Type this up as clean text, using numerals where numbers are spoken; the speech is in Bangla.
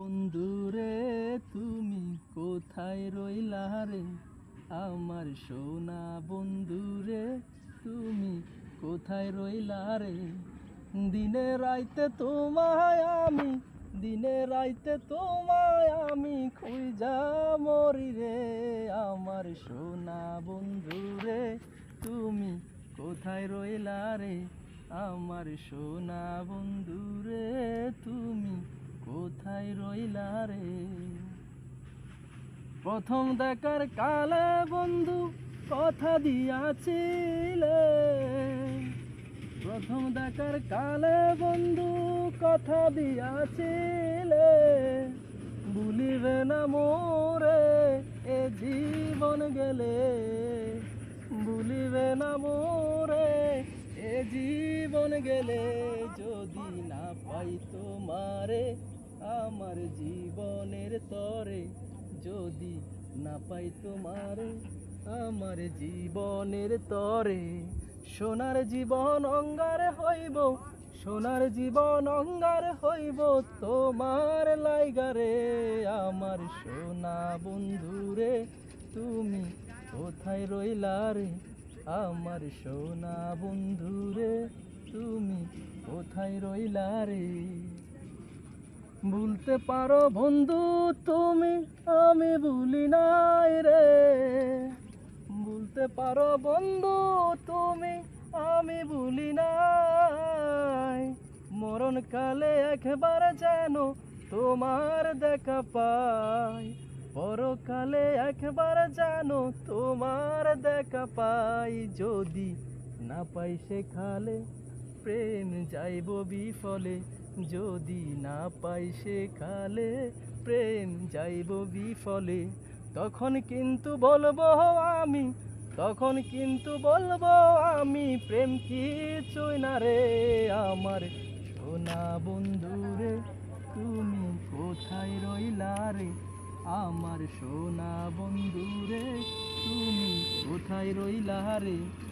বন্ধুরে তুমি কোথায় রইলা রে? আমার সোনা বন্ধুরে তুমি কোথায় রইলা রে? দিনে রাইতে তোমায় আমি, দিনে রাইতে তোমায় আমি খুঁজা মরি রে। আমার সোনা বন্ধুরে তুমি কোথায় রইলা রে? আমার সোনা বন্ধুরে তুমি কোথায় রইলা রে? প্রথম দেখার কালে বন্ধু কথা দিয়াছিলে, প্রথম দেখার কালে বন্ধু কথা দিয়াছিলে, ভুলিবে না মোরে এ জীবন গেলে, ভুলিবে না মোরে এ জীবন গেলে। যদি না পাই তোমারে আমার জীবনের তরে, যদি না পাই তোমারে আমার জীবনের তরে, সোনার জীবন অঙ্গার হইব, সোনার জীবন অঙ্গার হইব তোমার লাইগারে। আমার সোনা বন্ধুরে তুমি কোথায় রইলা রে? আমার সোনা বন্ধুরে তুমি কোথায় রইলা রে? ভুলতে পারো বন্ধু তুমি, আমি ভুলি নাই রে। ভুলতে পারো বন্ধু তুমি, আমি ভুলি নাই। মরণকালে একবার যেন তোমার দেখা পাই, পরকালে একবার যেন তোমার দেখা পাই। যদি না পাই সেখালে প্রেম যাইব বিফলে, যদি না পাই সেখালে প্রেম যাইব বিফলে। তখন কিন্তু বলবো আমি, তখন কিন্তু বলবো আমি প্রেম কিছুই না রে। আমার সোনা বন্ধুরে তুমি কোথায় রইলা রে? আমার সোনা বন্ধুরে তুমি কোথায় রইলা রে?